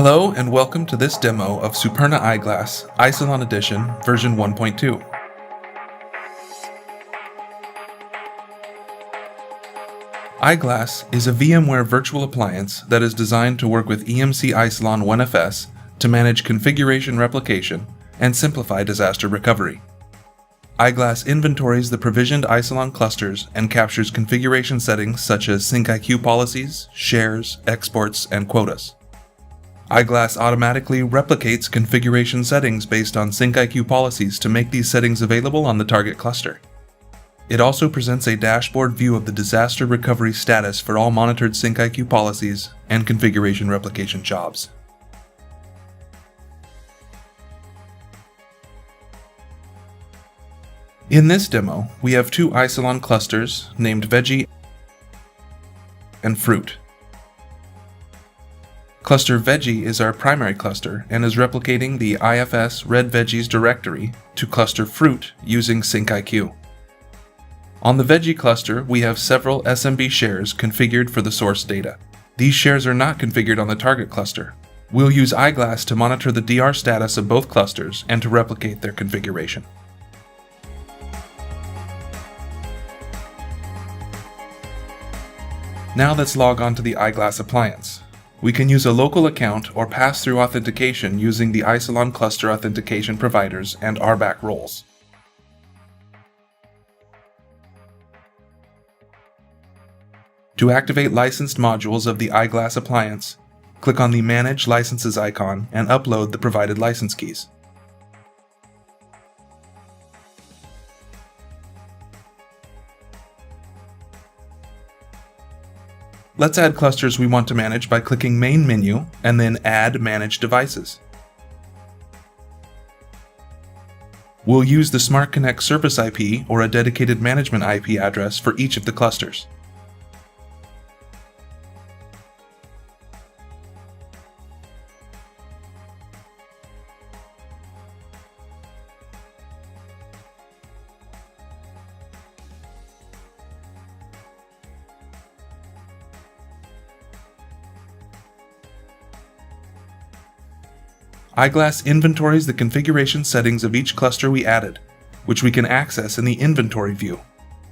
Hello and welcome to this demo of Superna Eyeglass, Isilon Edition, version 1.2. Eyeglass is a VMware virtual appliance that is designed to work with EMC Isilon 1FS to manage configuration replication and simplify disaster recovery. Eyeglass inventories the provisioned Isilon clusters and captures configuration settings such as SyncIQ policies, shares, exports, and quotas. Eyeglass automatically replicates configuration settings based on SyncIQ policies to make these settings available on the target cluster. It also presents a dashboard view of the disaster recovery status for all monitored SyncIQ policies and configuration replication jobs. In this demo, we have two Isilon clusters named Veggie and Fruit. Cluster Veggie is our primary cluster and is replicating the IFS Red Veggies directory to cluster Fruit using SyncIQ. On the Veggie cluster, we have several SMB shares configured for the source data. These shares are not configured on the target cluster. We'll use Eyeglass to monitor the DR status of both clusters and to replicate their configuration. Now let's log on to the Eyeglass appliance. We can use a local account or pass-through authentication using the Isilon cluster authentication providers and RBAC roles. To activate licensed modules of the Eyeglass appliance, click on the Manage Licenses icon and upload the provided license keys. Let's add clusters we want to manage by clicking Main menu and then Add Manage Devices. We'll use the Smart Connect service IP or a dedicated management IP address for each of the clusters. Eyeglass inventories the configuration settings of each cluster we added, which we can access in the Inventory view.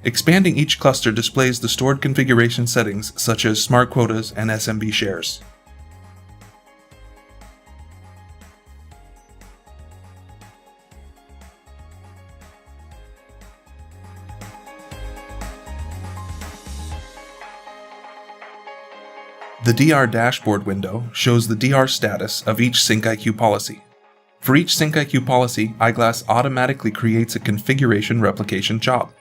Expanding each cluster displays the stored configuration settings such as smart quotas and SMB shares. The DR dashboard window shows the DR status of each SyncIQ policy. For each SyncIQ policy, Eyeglass automatically creates a configuration replication job.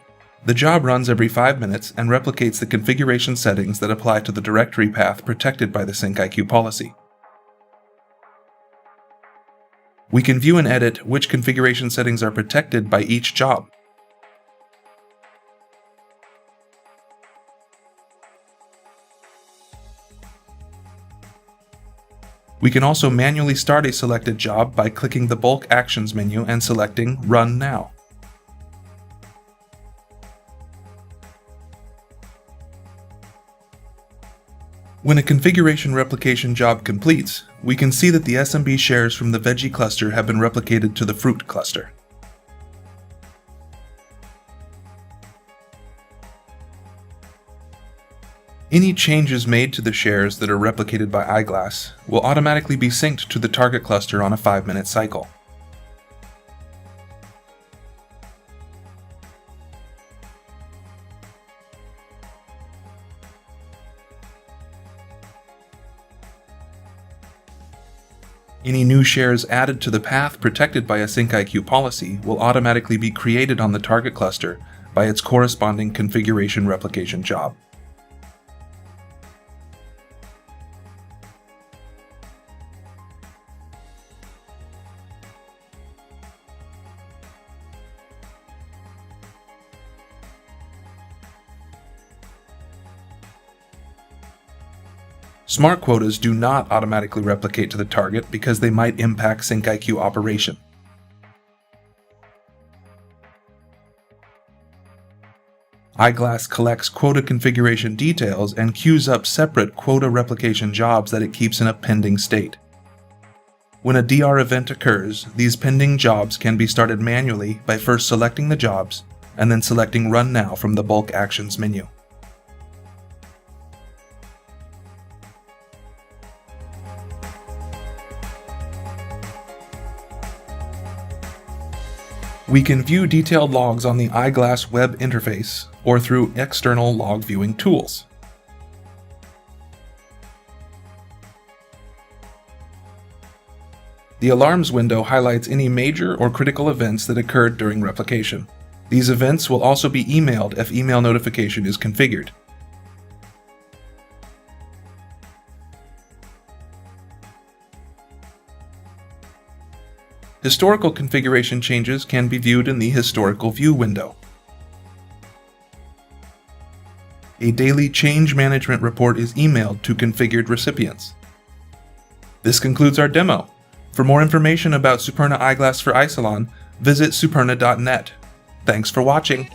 The job runs every 5 minutes and replicates the configuration settings that apply to the directory path protected by the SyncIQ policy. We can view and edit which configuration settings are protected by each job. We can also manually start a selected job by clicking the Bulk Actions menu and selecting Run Now. When a configuration replication job completes, we can see that the SMB shares from the Veggie cluster have been replicated to the Fruit cluster. Any changes made to the shares that are replicated by Eyeglass will automatically be synced to the target cluster on a 5-minute cycle. Any new shares added to the path protected by a SyncIQ policy will automatically be created on the target cluster by its corresponding configuration replication job. Smart quotas do not automatically replicate to the target because they might impact SyncIQ operation. Eyeglass collects quota configuration details and queues up separate quota replication jobs that it keeps in a pending state. When a DR event occurs, these pending jobs can be started manually by first selecting the jobs and then selecting Run Now from the Bulk Actions menu. We can view detailed logs on the Eyeglass web interface or through external log viewing tools. The Alarms window highlights any major or critical events that occurred during replication. These events will also be emailed if email notification is configured. Historical configuration changes can be viewed in the Historical View window. A daily change management report is emailed to configured recipients. This concludes our demo. For more information about Superna Eyeglass for Isilon, visit superna.net. Thanks for watching.